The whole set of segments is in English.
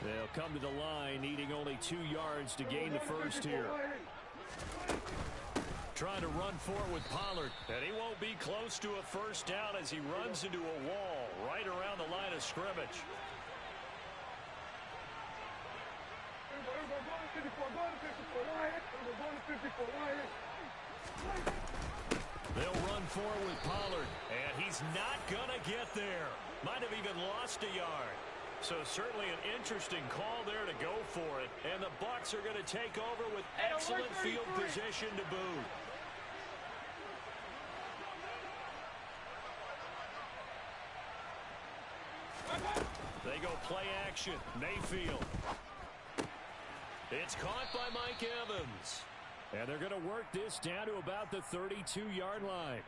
They'll come to the line, needing only 2 yards to gain the first here. Trying to run for it with Pollard. And he won't be close to a first down as he runs into a wall right around the line of scrimmage. They'll run for it with Pollard. And he's not going to get there. Might have even lost a yard. So certainly an interesting call there to go for it. And the Bucs are going to take over with excellent field position to boot. They go play action. Mayfield. It's caught by Mike Evans. And they're going to work this down to about the 32-yard line.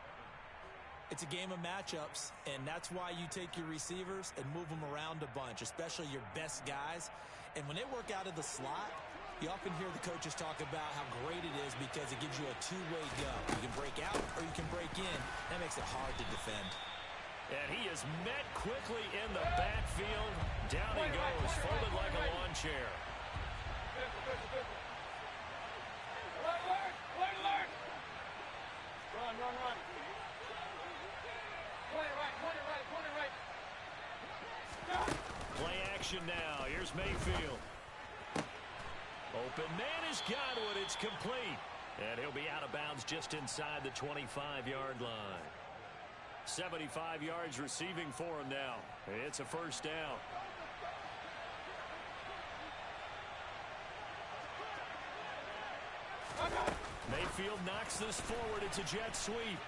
It's a game of matchups, and that's why you take your receivers and move them around a bunch, especially your best guys. And when they work out of the slot, you often hear the coaches talk about how great it is because it gives you a two-way go. You can break out or you can break in. That makes it hard to defend. And he is met quickly in the backfield. Down he goes, folded like a lawn chair. Run. Play action now. Here's Mayfield. Open man has got it. It's complete. And he'll be out of bounds just inside the 25-yard line. 75 yards receiving for him now. It's a first down. Mayfield knocks this forward. It's a jet sweep.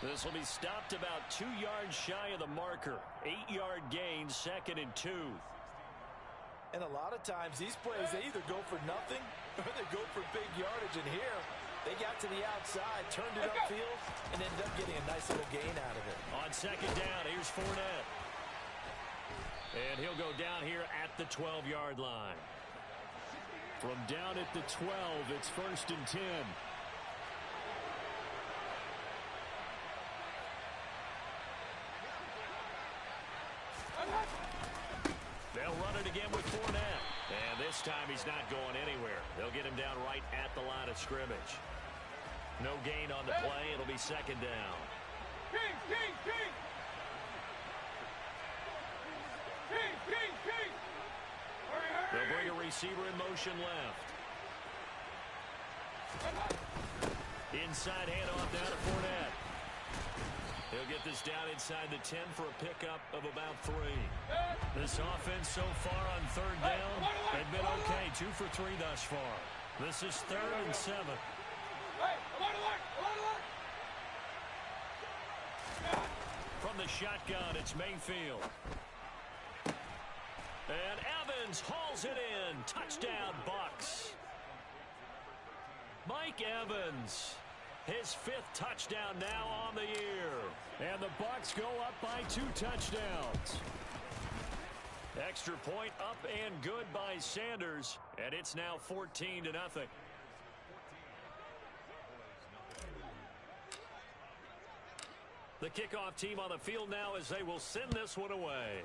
This will be stopped about 2 yards shy of the marker. 8-yard gain, 2nd and 2. And a lot of times these plays, they either go for nothing or they go for big yardage. And here, they got to the outside, turned it upfield, and ended up getting a nice little gain out of it. On 2nd down, here's Fournette. And he'll go down here at the 12-yard line. From down at the 12, it's 1st and 10. They'll run it again with Fournette. And this time he's not going anywhere. They'll get him down right at the line of scrimmage. No gain on the play. It'll be 2nd down. King. They'll bring a receiver in motion left. Inside handoff down to Fournette. He'll get this down inside the 10 for a pickup of about 3. This offense so far on 3rd down had been okay. 2 for 3 thus far. This is 3rd and 7. From the shotgun, it's Mayfield. And Evans hauls it in. Touchdown, Bucs. Mike Evans, his 5th touchdown now on the year. And the Bucs go up by 2 touchdowns. Extra point up and good by Sanders. And it's now 14-0. The kickoff team on the field now as they will send this one away.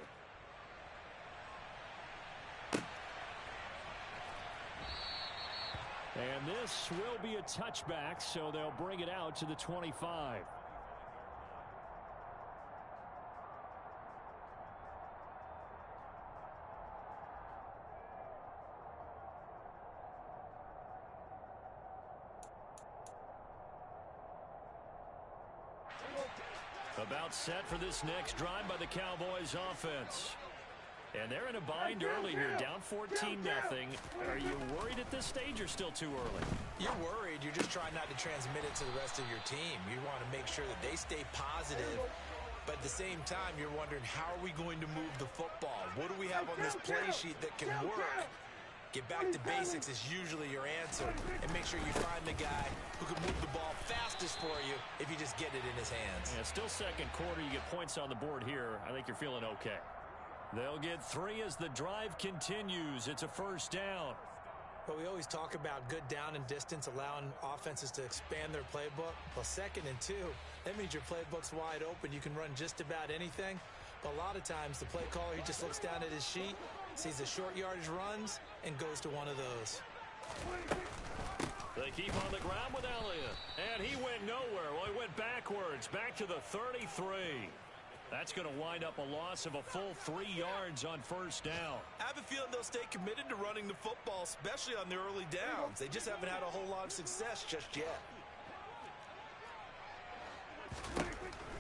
And this will be a touchback, so they'll bring it out to the 25. About set for this next drive by the Cowboys offense. And they're in a bind early here, down 14-0. Are you worried at this stage or still too early? You're worried. You're just trying not to transmit it to the rest of your team. You want to make sure that they stay positive. But at the same time, you're wondering, how are we going to move the football? What do we have on this play sheet that can work? Get back to basics is usually your answer. And make sure you find the guy who can move the ball fastest for you if you just get it in his hands. Yeah, still 2nd quarter. You get points on the board here. I think you're feeling okay. They'll get 3 as the drive continues. It's a first down. But we always talk about good down and distance, allowing offenses to expand their playbook. Well, 2nd and 2, that means your playbook's wide open. You can run just about anything. A lot of times, the play caller, he just looks down at his sheet, sees the short yardage runs, and goes to one of those. They keep on the ground with Elliott. And he went nowhere. Well, he went backwards, back to the 33. That's going to wind up a loss of a full 3 yards on first down. I have a feeling they'll stay committed to running the football, especially on the early downs. They just haven't had a whole lot of success just yet.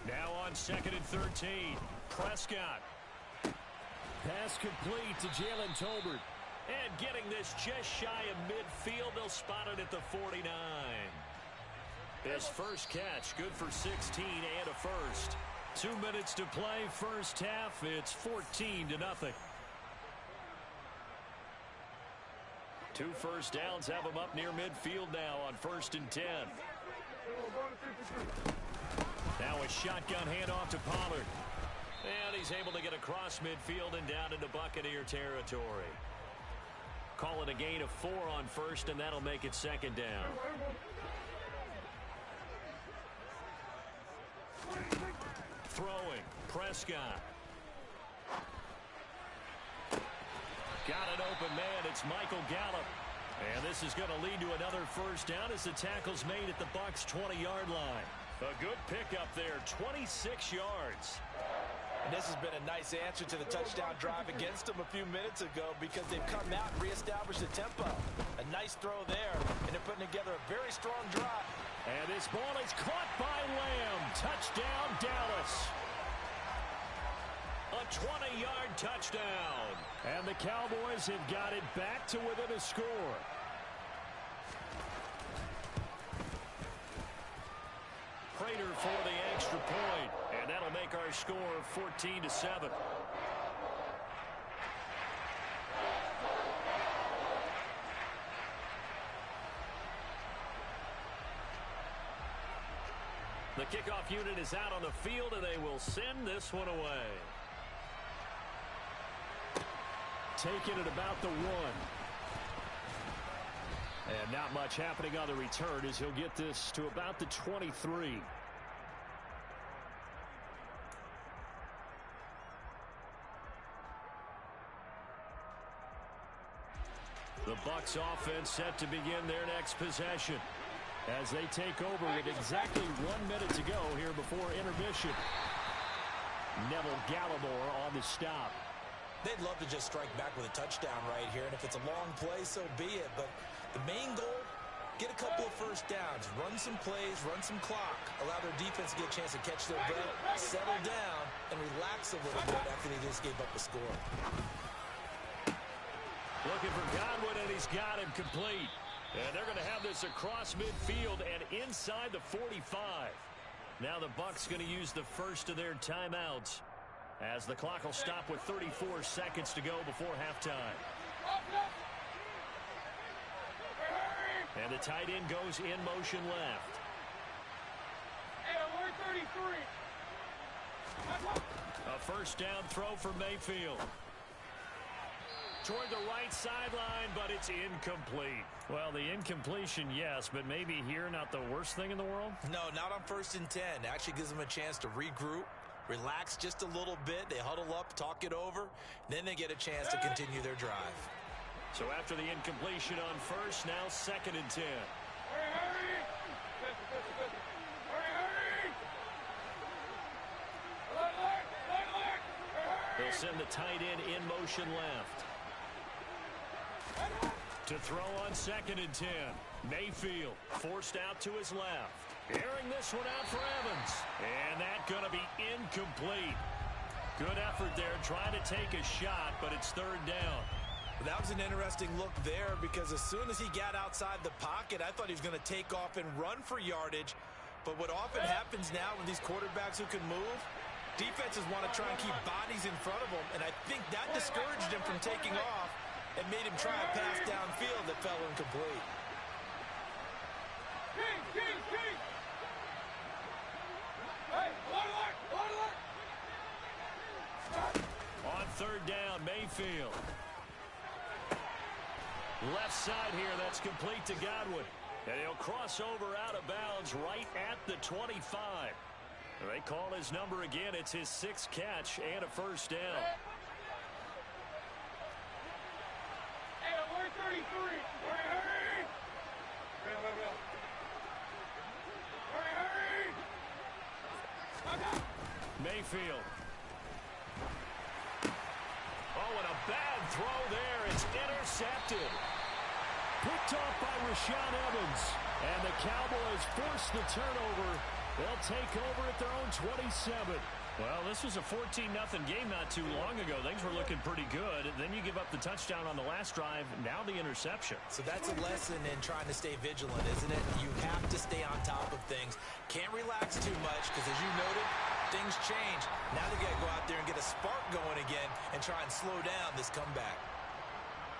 Now on 2nd and 13, Prescott. Pass complete to Jalen Tolbert. And getting this just shy of midfield, they'll spot it at the 49. His first catch, good for 16 and a first. 2 minutes to play, first half. It's 14-0. 2 first downs have him up near midfield now on 1st and 10. Now a shotgun handoff to Pollard. And he's able to get across midfield and down into Buccaneer territory. Call it a gain of 4 on first, and that'll make it 2nd down. Throwing, Prescott. Got an open man, it's Michael Gallup. And this is going to lead to another first down as the tackle's made at the Bucs' 20-yard line. A good pickup there, 26 yards. And this has been a nice answer to the touchdown drive against them a few minutes ago because they've come out and reestablished the tempo. A nice throw there, and they're putting together a very strong drive. And this ball is caught by Lamb. Touchdown, Dallas. A 20-yard touchdown. And the Cowboys have got it back to within a score. Prater for the extra point. And that'll make our score 14-7. The kickoff unit is out on the field, and they will send this one away. Taking it about the 1. And not much happening on the return as he'll get this to about the 23. The Bucs offense set to begin their next possession as they take over with exactly 1 minute to go here before intermission. Neville Gallimore on the stop. They'd love to just strike back with a touchdown right here, and if it's a long play, so be it. But the main goal, get a couple of first downs, run some plays, run some clock, allow their defense to get a chance to catch their breath, settle down, and relax a little bit after they just gave up a score. Looking for Godwin, and he's got him complete. And they're going to have this across midfield and inside the 45. Now the Bucs going to use the first of their timeouts as the clock will stop with 34 seconds to go before halftime. And the tight end goes in motion left. A first down throw for Mayfield. Toward the right sideline, but it's incomplete. Well, the incompletion, yes, but maybe here not the worst thing in the world? No, not on 1st and 10. Actually gives them a chance to regroup, relax just a little bit. They huddle up, talk it over, then they get a chance to continue their drive. So after the incompletion on first, now 2nd and 10. They'll send the tight end in motion left. To throw on 2nd and 10. Mayfield forced out to his left. Airing this one out for Evans. And that's going to be incomplete. Good effort there trying to take a shot, but it's 3rd down. That was an interesting look there because as soon as he got outside the pocket, I thought he was going to take off and run for yardage. But what often happens now with these quarterbacks who can move, defenses want to try and keep bodies in front of them, and I think that discouraged him from taking off and made him try a pass downfield that fell incomplete. On 3rd down, Mayfield. Left side here, that's complete to Godwin. And he'll cross over out of bounds right at the 25. They call his number again. It's his 6th catch and a first down. Mayfield. Oh, and a bad throw there. It's intercepted. Picked off by Rashaan Evans. And the Cowboys force the turnover. They'll take over at their own 27. Well, this was a 14-0 game not too long ago. Things were looking pretty good. Then you give up the touchdown on the last drive. Now the interception. So that's a lesson in trying to stay vigilant, isn't it? You have to stay on top of things. Can't relax too much because, as you noted, things change. Now they got to go out there and get a spark going again and try and slow down this comeback.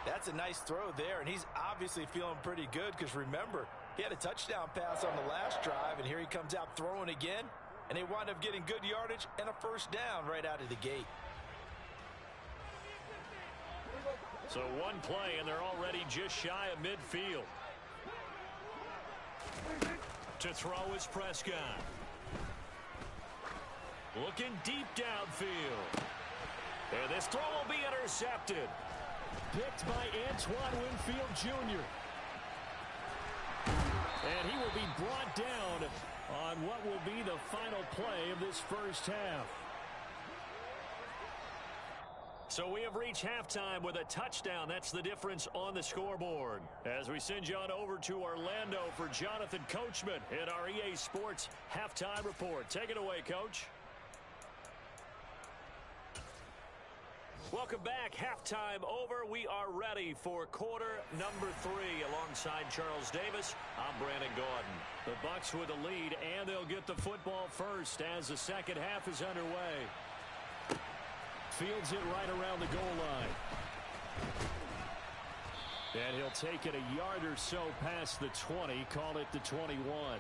That's a nice throw there, and he's obviously feeling pretty good because, remember, he had a touchdown pass on the last drive, and here he comes out throwing again, and they wind up getting good yardage and a first down right out of the gate. So one play, and they're already just shy of midfield. To throw is Prescott. Looking deep downfield. And this throw will be intercepted. Picked by Antoine Winfield Jr. And he will be brought down on what will be the final play of this first half. So we have reached halftime with a touchdown. That's the difference on the scoreboard. As we send you on over to Orlando for Jonathan Coachman in our EA Sports Halftime Report. Take it away, Coach. Welcome back. Halftime over. We are ready for quarter number 3 alongside Charles Davis. I'm Brandon Gaudin. The Bucs with the lead, and they'll get the football first as the second half is underway. Fields it right around the goal line. And he'll take it a yard or so past the 20, call it the 21.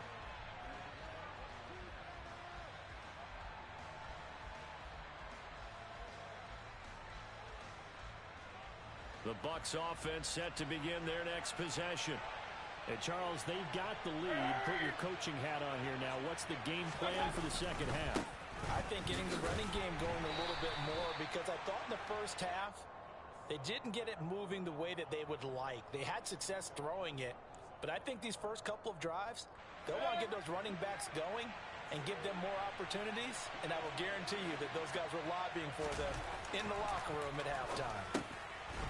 The Bucs offense set to begin their next possession. And Charles, they've got the lead. Put your coaching hat on here now. What's the game plan for the second half? I think getting the running game going a little bit more, because I thought in the first half they didn't get it moving the way that they would like. They had success throwing it, but I think these first couple of drives, they'll want to get those running backs going and give them more opportunities, and I will guarantee you that those guys were lobbying for them in the locker room at halftime.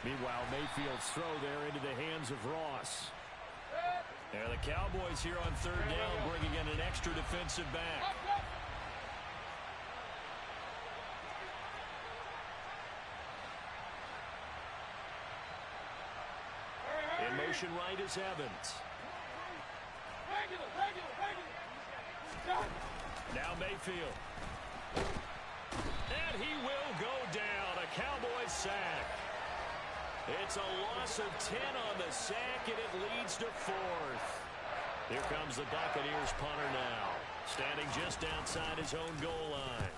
Meanwhile, Mayfield's throw there into the hands of Ross. And the Cowboys here on third down bringing in an extra defensive back. In motion right is Evans. Now Mayfield. And he will go down. A Cowboys sack. It's a loss of 10 on the sack, and it leads to 4th. Here comes the Buccaneers punter now, standing just outside his own goal line.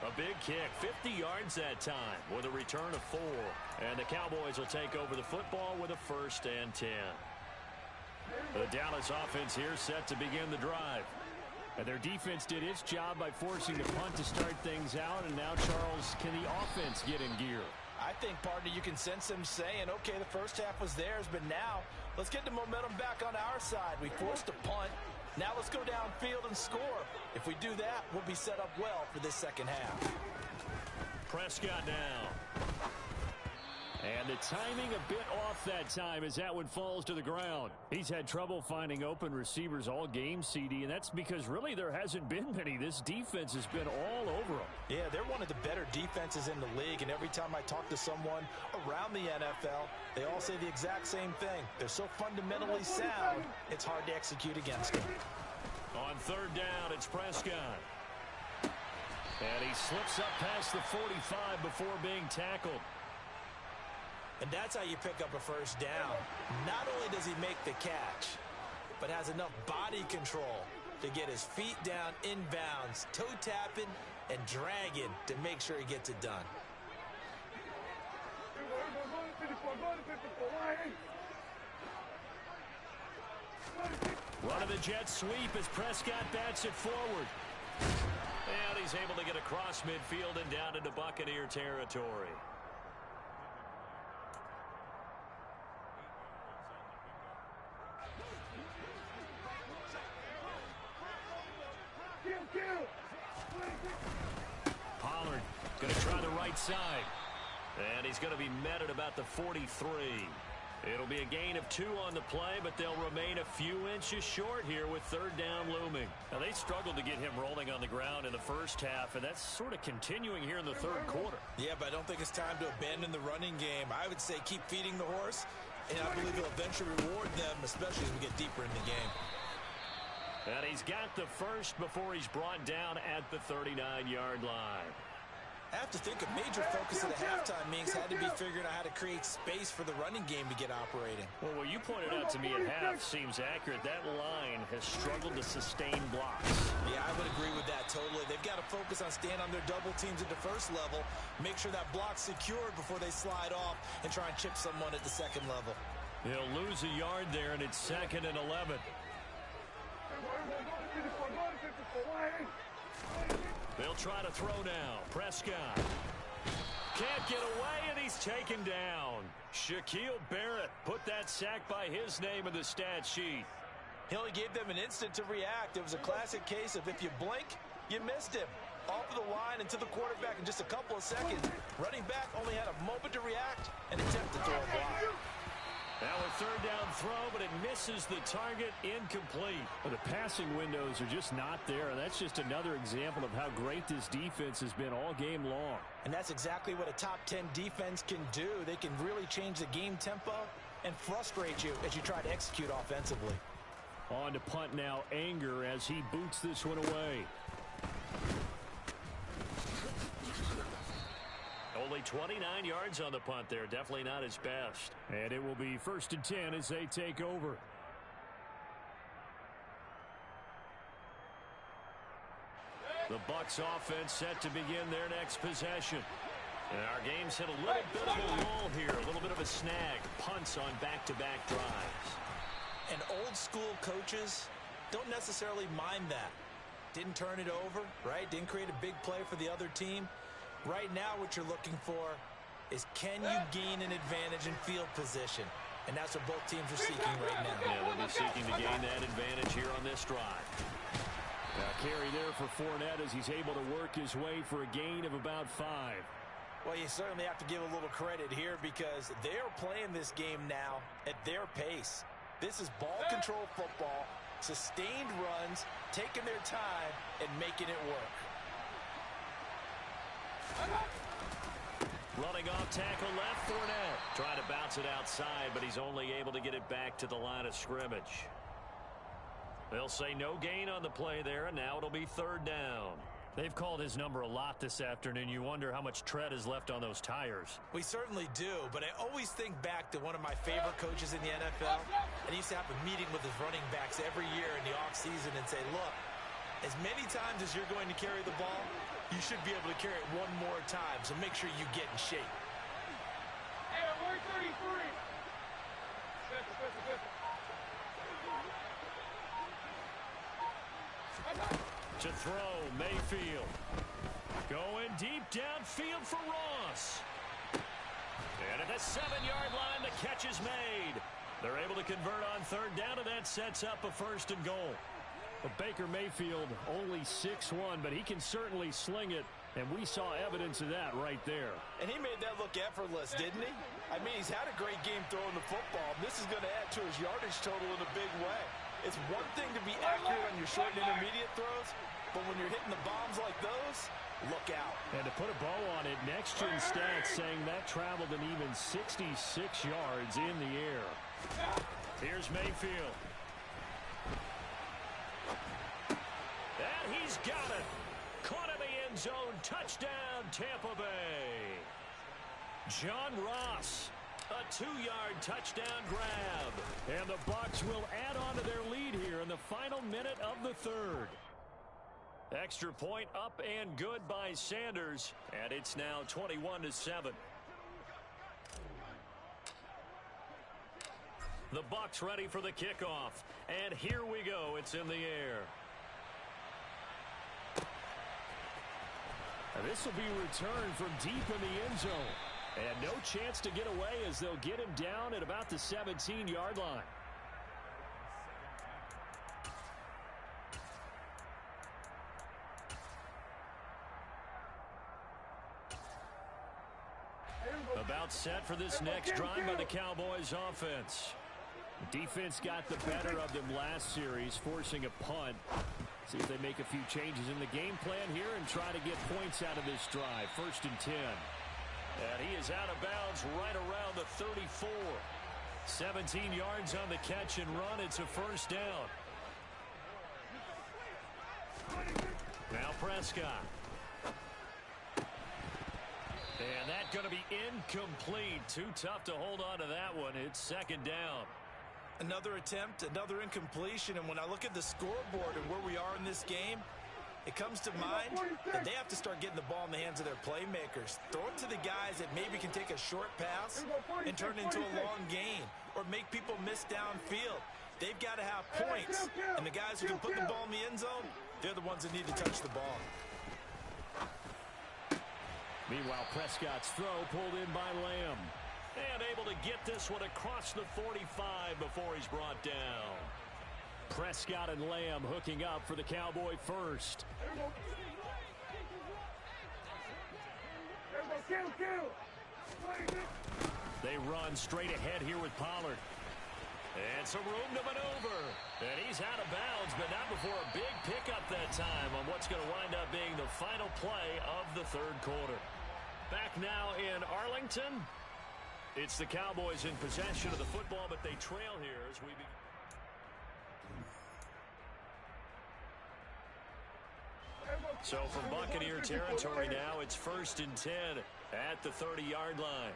A big kick, 50 yards that time, with a return of 4. And the Cowboys will take over the football with a 1st and 10. The Dallas offense here set to begin the drive. And their defense did its job by forcing the punt to start things out. And now, Charles, can the offense get in gear? I think, partner, you can sense them saying, okay, the first half was theirs, but now let's get the momentum back on our side. We forced a punt. Now let's go downfield and score. If we do that, we'll be set up well for this second half. Prescott now. And the timing a bit off that time as that one falls to the ground. He's had trouble finding open receivers all game, CD, and that's because really there hasn't been many. This defense has been all over them. Yeah, they're one of the better defenses in the league, and every time I talk to someone around the NFL, they all say the exact same thing. They're so fundamentally sound, it's hard to execute against them. On third down, it's Prescott. And he slips up past the 45 before being tackled. And that's how you pick up a first down. Not only does he make the catch, but has enough body control to get his feet down inbounds, toe tapping and dragging to make sure he gets it done. Running the jet sweep as Prescott bats it forward. And he's able to get across midfield and down into Buccaneer territory. Pollard going to try the right side. And he's going to be met at about the 43. It'll be a gain of 2 on the play, but they'll remain a few inches short here with third down looming. Now, they struggled to get him rolling on the ground in the first half, and that's sort of continuing here in the third quarter. Yeah, but I don't think it's time to abandon the running game. I would say keep feeding the horse, and I believe he'll eventually reward them, especially as we get deeper in the game. And he's got the first before he's brought down at the 39-yard line. I have to think a major focus of the halftime meetings had to be figuring out how to create space for the running game to get operating. Well, what you pointed out to me at half seems accurate. That line has struggled to sustain blocks. Yeah, I would agree with that totally. They've got to focus on staying on their double teams at the first level, make sure that block's secured before they slide off and try and chip someone at the second level. He'll lose a yard there, and it's 2nd and 11. They'll try to throw now. Prescott can't get away, and he's taken down. Shaquille Barrett put that sack by his name in the stat sheet. He only gave them an instant to react. It was a classic case of if you blink, you missed him. Off of the line and to the quarterback in just a couple of seconds. Running back only had a moment to react and attempt to throw a block. Now a third down throw, but it misses the target, incomplete. Well, the passing windows are just not there, and that's just another example of how great this defense has been all game long. And that's exactly what a top 10 defense can do. They can really change the game tempo and frustrate you as you try to execute offensively. On to punt now, Anger, as he boots this one away. Only 29 yards on the punt there. Definitely not his best. And it will be 1st and 10 as they take over. The Bucs offense set to begin their next possession. And our game's hit a little bit of a lull here. A little bit of a snag. Punts on back-to-back drives. And old-school coaches don't necessarily mind that. Didn't turn it over, right? Didn't create a big play for the other team. Right now what you're looking for is can you gain an advantage in field position? And that's what both teams are seeking right now. Yeah, they'll be seeking to gain that advantage here on this drive. Now carry there for Fournette as he's able to work his way for a gain of about 5. Well, you certainly have to give a little credit here because they're playing this game now at their pace. This is ball control football, sustained runs, taking their time, and making it work. Running off tackle left, Fournette. Trying to bounce it outside, but he's only able to get it back to the line of scrimmage. They'll say no gain on the play there, and now it'll be 3rd down. They've called his number a lot this afternoon. You wonder how much tread is left on those tires. We certainly do, but I always think back to one of my favorite coaches in the NFL, and he used to have a meeting with his running backs every year in the offseason and say, look, as many times as you're going to carry the ball, you should be able to carry it one more time, so make sure you get in shape. Hey, 133. To throw, Mayfield. Going deep downfield for Ross. And at the 7-yard line, the catch is made. They're able to convert on 3rd down, and that sets up a 1st and goal. But Baker Mayfield only 6'1", but he can certainly sling it, and we saw evidence of that right there. And he made that look effortless, didn't he? I mean, he's had a great game throwing the football. This is going to add to his yardage total in a big way. It's one thing to be accurate on your short and intermediate throws, but when you're hitting the bombs like those, look out. And to put a bow on it, Next Gen Stats saying that traveled an even 66 yards in the air. Here's Mayfield. And he's got it. Caught in the end zone. Touchdown, Tampa Bay. John Ross. A 2-yard touchdown grab. And the Bucs will add on to their lead here in the final minute of the 3rd. Extra point up and good by Sanders. And it's now 21-7. The Bucs ready for the kickoff. And here we go. It's in the air. And this will be returned from deep in the end zone. And no chance to get away as they'll get him down at about the 17-yard line. About set for this next drive by the Cowboys offense. Defense got the better of them last series, forcing a punt. See if they make a few changes in the game plan here and try to get points out of this drive. 1st and 10. And he is out of bounds right around the 34. 17 yards on the catch and run. It's a 1st down. Now Prescott. And that's going to be incomplete. Too tough to hold on to that one. It's 2nd down. Another attempt, another incompletion. And when I look at the scoreboard and where we are in this game, it comes to mind that they have to start getting the ball in the hands of their playmakers. Throw it to the guys that maybe can take a short pass and turn it into a long gain or make people miss downfield. They've got to have points. And the guys who can put the ball in the end zone, they're the ones that need to touch the ball. Meanwhile, Prescott's throw pulled in by Lamb. And able to get this one across the 45 before he's brought down. Prescott and Lamb hooking up for the Cowboy first. They run straight ahead here with Pollard. And some room to maneuver. And he's out of bounds, but not before a big pickup that time on what's going to wind up being the final play of the 3rd quarter. Back now in Arlington. It's the Cowboys in possession of the football, but they trail here as we begin. So from Buccaneer territory now, it's 1st and 10 at the 30-yard line.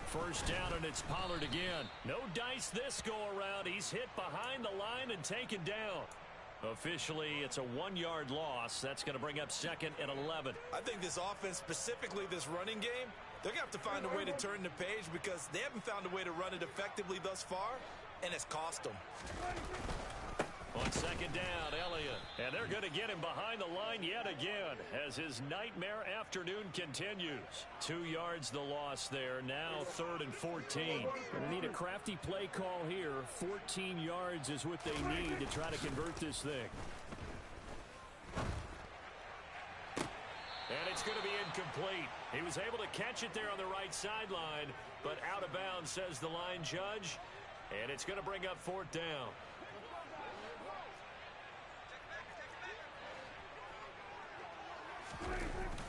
First down, and it's Pollard again. No dice this go-around. He's hit behind the line and taken down. Officially, it's a 1-yard loss. That's going to bring up 2nd and 11. I think this offense, specifically this running game, they're going to have to find a way to turn the page because they haven't found a way to run it effectively thus far, and it's cost them. On 2nd down, Elliott. And they're going to get him behind the line yet again as his nightmare afternoon continues. 2 yards the loss there. Now 3rd and 14. They need a crafty play call here. 14 yards is what they need to try to convert this thing. And it's going to be incomplete. He was able to catch it there on the right sideline, but out of bounds, says the line judge. And it's going to bring up 4th down.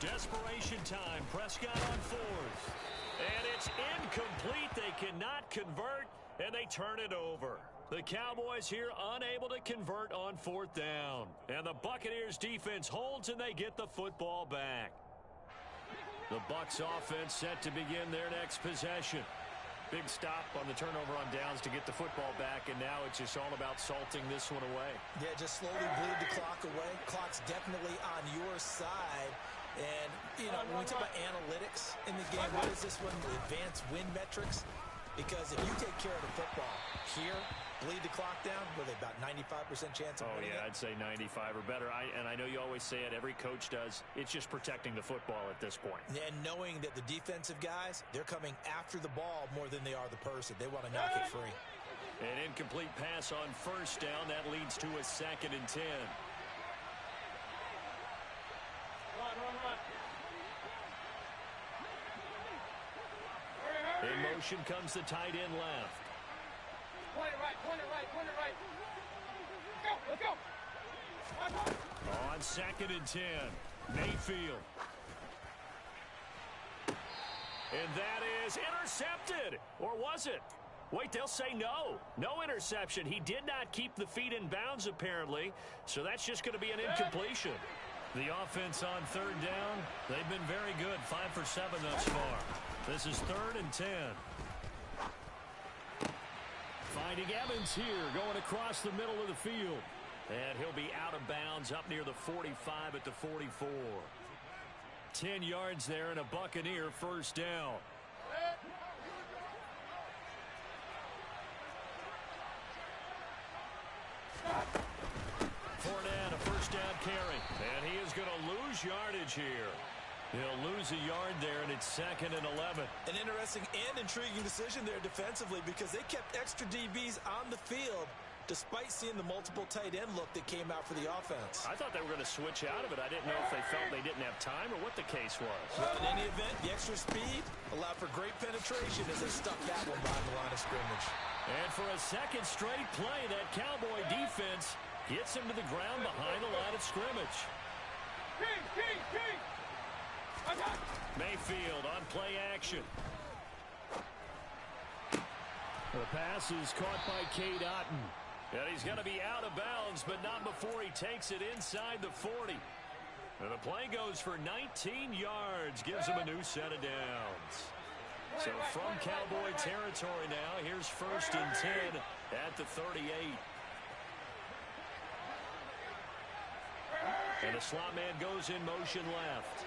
Desperation time. Prescott on 4th. And it's incomplete. They cannot convert, and they turn it over. The Cowboys here unable to convert on 4th down. And the Buccaneers defense holds, and they get the football back. The Bucs offense set to begin their next possession. Big stop on the turnover on downs to get the football back, and now it's just all about salting this one away. Yeah, just slowly bleed the clock away. Clock's definitely on your side. And, you know, when we talk about analytics in the game, what is this one? Advanced win metrics? Because if you take care of the football here, bleed the clock down, with about 95% chance of winning it? I'd say 95 or better. And I know you always say it, every coach does. It's just protecting the football at this point. And knowing that the defensive guys, they're coming after the ball more than they are the person. They want to knock it free. An incomplete pass on 1st down. That leads to a 2nd and 10. In motion comes the tight end left. Point it right, point it right, point it right. Let's go, let's go. On 2nd and 10, Mayfield. And that is intercepted. Or was it? Wait, they'll say no. No interception. He did not keep the feet in bounds, apparently. So that's just going to be an incompletion. The offense on 3rd down, they've been very good. 5 for 7 thus far. This is 3rd and 10. Finding Evans here, going across the middle of the field. And he'll be out of bounds up near the 45 at the 44. 10 yards there and a Buccaneer first down. Fournette, a first down carry. And he is going to lose yardage here. He'll lose a yard there, and it's 2nd and 11. An interesting and intriguing decision there defensively because they kept extra DBs on the field despite seeing the multiple tight end look that came out for the offense. I thought they were going to switch out of it. I didn't know if they felt they didn't have time or what the case was. Well, in any event, the extra speed allowed for great penetration as they stuck that one behind the line of scrimmage. And for a second straight play, that Cowboy defense gets him to the ground behind the line of scrimmage. King! Mayfield on play action. The pass is caught by Cade Otton. And he's going to be out of bounds, but not before he takes it inside the 40. And the play goes for 19 yards, gives him a new set of downs. So from Cowboy territory now, here's 1st and 10 at the 38. And the slot man goes in motion left.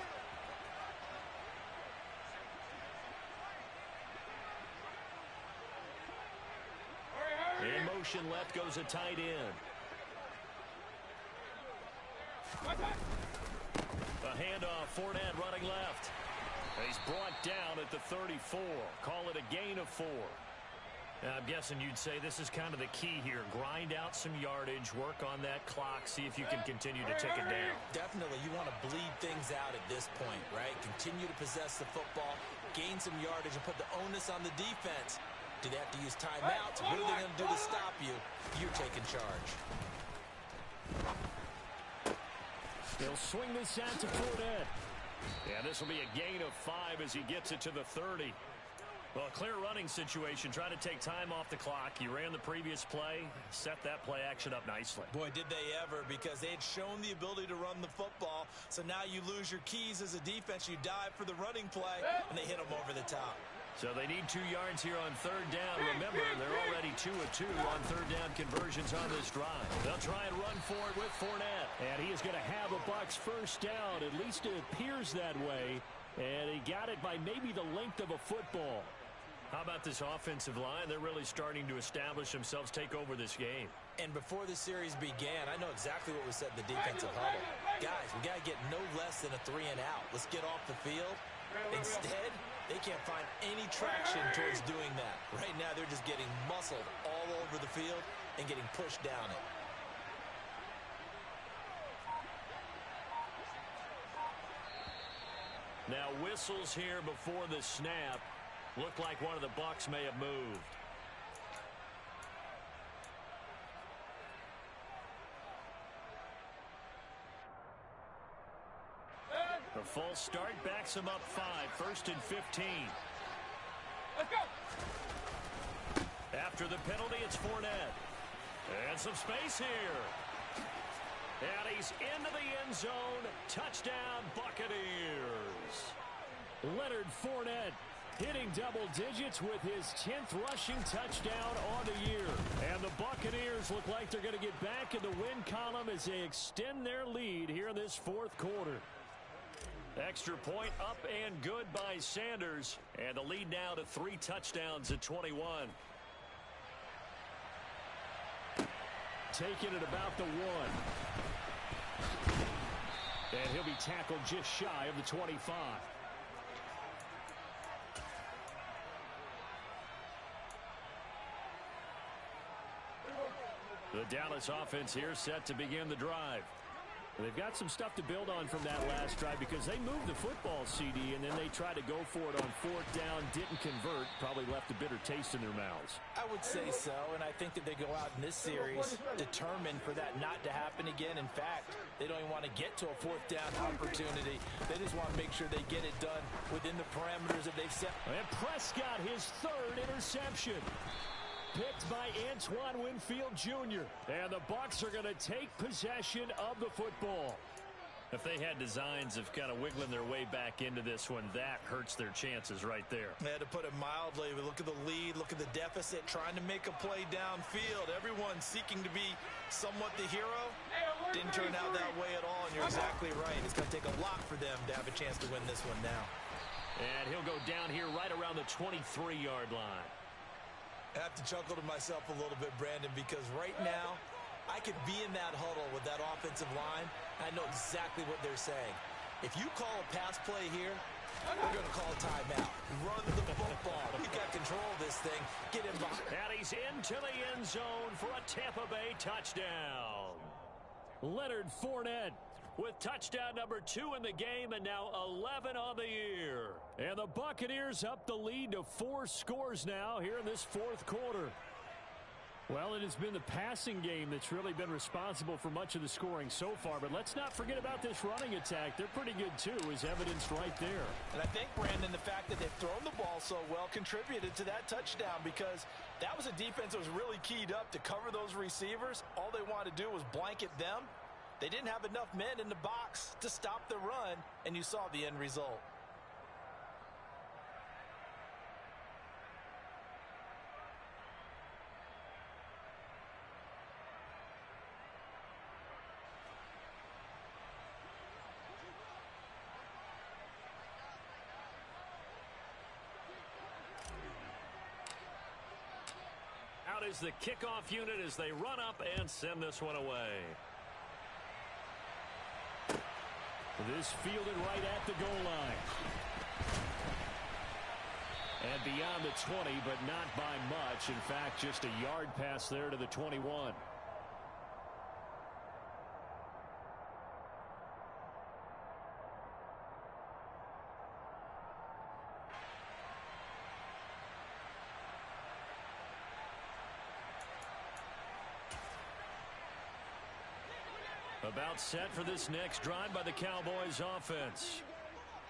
In motion left goes a tight end. A handoff, Fournette running left. And he's brought down at the 34. Call it a gain of 4. Now, I'm guessing you'd say this is kind of the key here. Grind out some yardage, work on that clock, see if you can continue to tick it down. Definitely, you want to bleed things out at this point, right? Continue to possess the football, gain some yardage, and put the onus on the defense. Do they have to use timeouts? What are they going to do to stop you? You're taking charge. They'll swing this out to Fournette. Yeah, this will be a gain of 5 as he gets it to the 30. Well, a clear running situation. Trying to take time off the clock. You ran the previous play, set that play action up nicely. Boy, did they ever, because they had shown the ability to run the football. So now you lose your keys as a defense. You dive for the running play, and they hit them over the top. So they need 2 yards here on 3rd down. Remember, they're already 2 of 2 on 3rd down conversions on this drive. They'll try and run for it with Fournette. And he is going to have a Bucs first down. At least it appears that way. And he got it by maybe the length of a football. How about this offensive line? They're really starting to establish themselves, take over this game. And before the series began, I know exactly what was said in the defensive huddle. Guys, we got to get no less than a 3 and out. Let's get off the field. Instead, they can't find any traction towards doing that. Right now, they're just getting muscled all over the field and getting pushed down it. Now whistles here before the snap. Looked like one of the Bucs may have moved. The false start backs him up 5. 1st and 15. Let's go. After the penalty, it's Fournette. And some space here. And he's into the end zone. Touchdown, Buccaneers. Leonard Fournette hitting double digits with his 10th rushing touchdown on the year. And the Buccaneers look like they're going to get back in the win column as they extend their lead here in this 4th quarter. Extra point up and good by Sanders. And the lead now to 3 touchdowns at 21. Taking it about the 1. And he'll be tackled just shy of the 25. The Dallas offense here set to begin the drive. They've got some stuff to build on from that last drive because they moved the football, CD, and then they tried to go for it on 4th down, didn't convert, probably left a bitter taste in their mouths. I would say so, and I think that they go out in this series determined for that not to happen again. In fact, they don't even want to get to a 4th down opportunity. They just want to make sure they get it done within the parameters that they've set. And Prescott, his 3rd interception. Picked by Antoine Winfield Jr. And the Bucs are going to take possession of the football. If they had designs of kind of wiggling their way back into this one, that hurts their chances right there. They had to put it mildly. Look at the lead, look at the deficit, trying to make a play downfield. Everyone seeking to be somewhat the hero. Didn't turn out that way at all, and you're exactly right. It's going to take a lot for them to have a chance to win this one now. And he'll go down here right around the 23-yard line. I have to chuckle to myself a little bit, Brandon, because right now I could be in that huddle with that offensive line. I know exactly what they're saying. If you call a pass play here, we're going to call a timeout. Run the football. We've got control of this thing. Get him behind. And he's into the end zone for a Tampa Bay touchdown. Leonard Fournette with touchdown number 2 in the game, and now 11 on the year. And the Buccaneers up the lead to 4 scores now here in this fourth quarter. Well, it has been the passing game that's really been responsible for much of the scoring so far. But let's not forget about this running attack. They're pretty good, too, as evidenced right there. And I think, Brandon, the fact that they've thrown the ball so well contributed to that touchdown, because that was a defense that was really keyed up to cover those receivers. All they wanted to do was blanket them. They didn't have enough men in the box to stop the run, and you saw the end result. Out is the kickoff unit as they run up and send this one away. This fielded right at the goal line. And beyond the 20, but not by much. In fact, just a yard pass there to the 21. About set for this next drive by the Cowboys offense.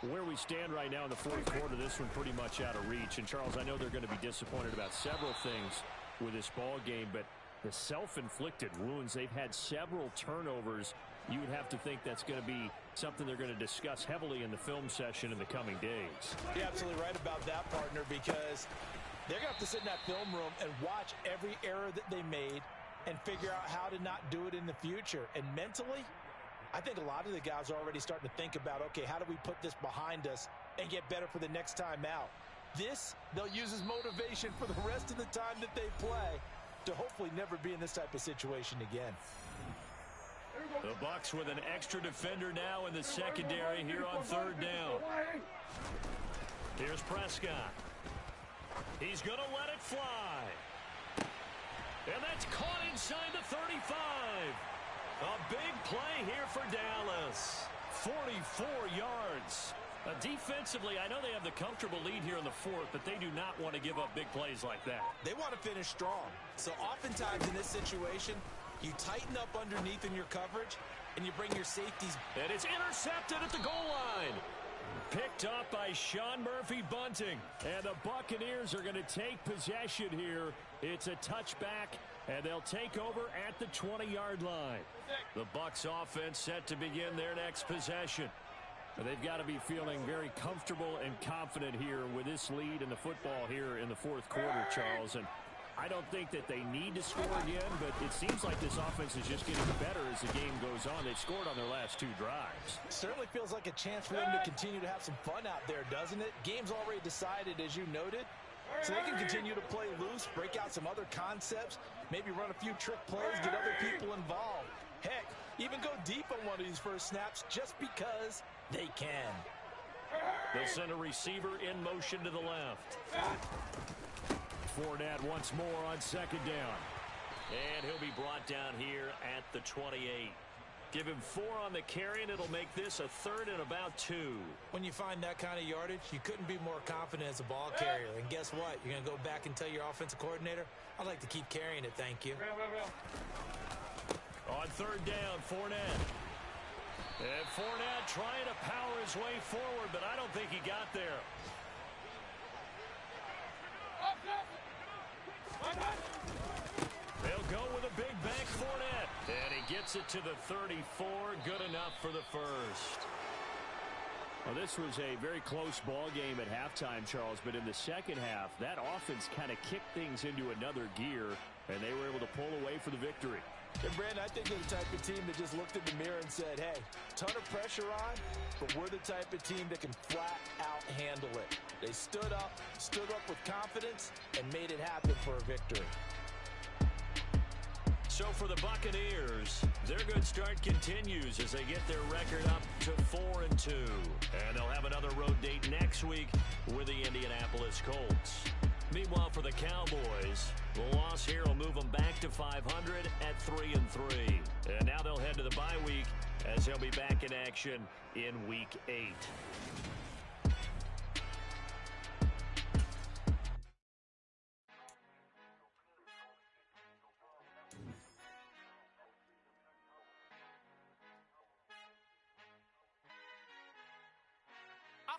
Where we stand right now in the fourth quarter, this one pretty much out of reach. And, Charles, I know they're going to be disappointed about several things with this ball game, but the self-inflicted wounds, they've had several turnovers. You would have to think that's going to be something they're going to discuss heavily in the film session in the coming days. You're absolutely right about that, partner, because they're going to have to sit in that film room and watch every error that they made and figure out how to not do it in the future. And mentally, I think a lot of the guys are already starting to think about, okay, how do we put this behind us and get better for the next time out? This, they'll use as motivation for the rest of the time that they play to hopefully never be in this type of situation again. The Bucs with an extra defender now in the secondary here on third down. Here's Prescott. He's going to let it fly. And that's caught inside the 35. A big play here for Dallas. 44 yards. Defensively, I know they have the comfortable lead here in the fourth, but they do not want to give up big plays like that. They want to finish strong. So oftentimes in this situation, you tighten up underneath in your coverage, and you bring your safeties. And it's intercepted at the goal line. Picked up by Sean Murphy-Bunting. And the Buccaneers are going to take possession here. It's a touchback, and they'll take over at the 20-yard line. The Bucs offense set to begin their next possession. They've got to be feeling very comfortable and confident here with this lead in the football here in the fourth quarter, Charles. And I don't think that they need to score again, but it seems like this offense is just getting better as the game goes on. They've scored on their last 2 drives. Certainly feels like a chance for them to continue to have some fun out there, doesn't it? Game's already decided, as you noted. So they can continue to play loose, break out some other concepts, maybe run a few trick plays, get other people involved. Heck, even go deep on one of these first snaps just because they can. They'll send a receiver in motion to the left. Fournette once more on second down. And he'll be brought down here at the 28. Give him 4 on the carry, and it'll make this a 3rd and about 2. When you find that kind of yardage, you couldn't be more confident as a ball carrier. And guess what? You're going to go back and tell your offensive coordinator, I'd like to keep carrying it, thank you. On third down, Fournette. And Fournette trying to power his way forward, but I don't think he got there. They'll go with a big bank Fournette. And he gets Gets it to the 34. Good enough for the first. Well, this was a very close ball game at halftime, Charles, but in the second half, that offense kind of kicked things into another gear, and they were able to pull away for the victory. And, Brandon, I think they're the type of team that just looked in the mirror and said, hey, ton of pressure on, but we're the type of team that can flat out handle it. They stood up with confidence, and made it happen for a victory. So for the Buccaneers, their good start continues as they get their record up to 4-2. And they'll have another road date next week with the Indianapolis Colts. Meanwhile, for the Cowboys, the loss here will move them back to 500 at 3-3. And now they'll head to the bye week as they'll be back in action in Week 8.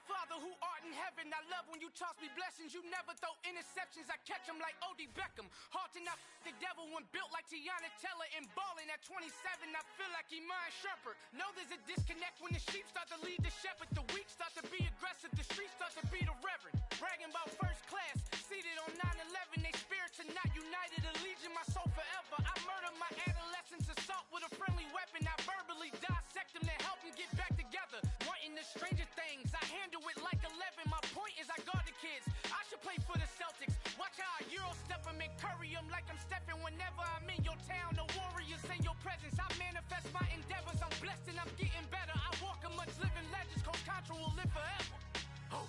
Father who art in heaven, I love when you toss me blessings. You never throw interceptions, I catch them like O.D. Beckham. Hard to knock the devil when built like Tiana Teller. And balling at 27, I feel like Iman Shumpert. Know there's a disconnect when the sheep start to lead the shepherd. The weak start to be aggressive, the streets start to be the reverend. Bragging about first class, seated on 9/11. They spirits are not united, a legion, my soul forever. I murder my adolescence, assault with a friendly weapon. I verbally dissect them to help them get back together. Wanting the stranger things, I handle it like 11. My point is I guard the kids. I should play for the Celtics. Watch how I Euro step them and curry them like I'm stepping. Whenever I'm in your town, the Warriors in your presence. I manifest my endeavors. I'm blessed and I'm getting better. I walk amongst living legends. Coach Contra will live forever. Oh.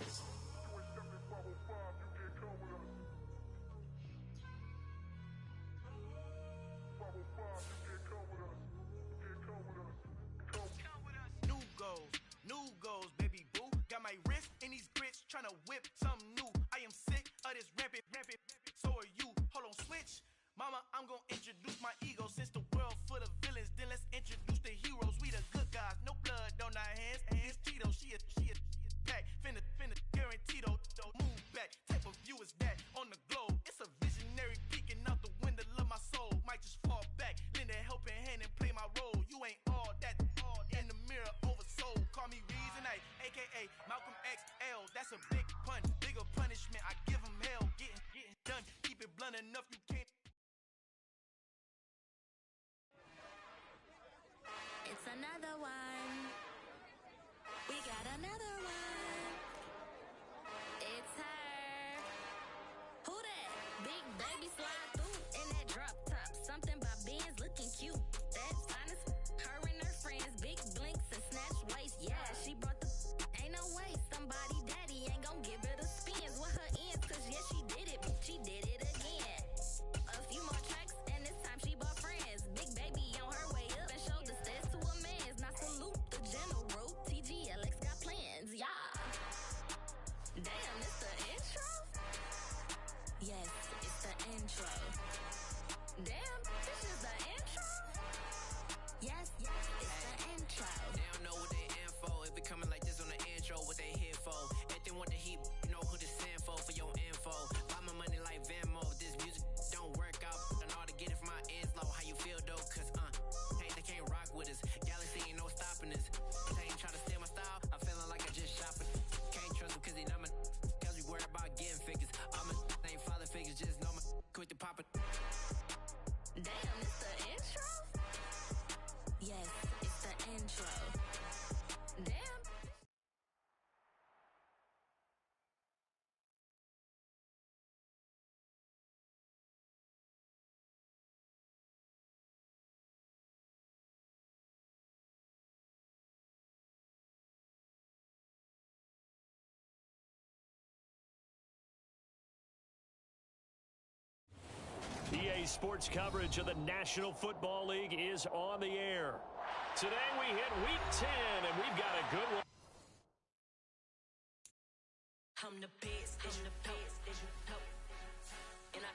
New goals, baby boo. Got my wrist in these grits, tryna whip something new. I am sick of this rampant. So are you. Hold on, switch. Mama, I'm gonna introduce my ego. Since the world full of villains, then let's introduce the heroes. We the good guys, no blood on our hands. It's Tito, she a pack. Finna, guaranteed, move back. Type of view is that on the globe? It's a visionary peeking out the window of my soul. Might just fall back, lend a helping hand and play my role. You ain't all that in the mirror oversold. Call me Reason A, a.k.a. Malcolm XL. That's a big punch, bigger punishment. I give him hell, getting done. Keep it blunt enough, you can't. It's another one. We got another one. It's her. Who that? Big baby slide through in that drop top. Something by Benz looking cute. That's honest. Her and her friends, big blinks and snatch waist. Yeah, she brought the. Ain't no way somebody daddy ain't gon' give her the spins with her ends. Cause yeah, she did it, but she did it again. A few more tracks and this time she bought friends. Big baby on her way up and showed the stairs to a man's. Now salute the general. TGLX got plans, yeah. Damn, it's the intro? Yes, it's the intro. Damn, this is the intro? Yes, it's the intro. They don't know what they in for. If it coming like this on the intro, what they here for? If they want the heat, you know who to send for your info. Buy my money like Venmo. If this music don't work out, I know how to get it from my ends low. How you feel though? Cause hey, they can't rock with us. Galaxy ain't no stopping us. They ain't trying to steal my style. I'm feeling like I just shopping. Can't trust them cause they not my. Cause we worried about getting figures. All my ain't father figures, just know my quick to pop it. Damn, it's the intro? Yes, it's the intro. Damn. EA Sports coverage of the National Football League is on the air. Today we hit Week 10, and we've got a good one. I'm the best, and I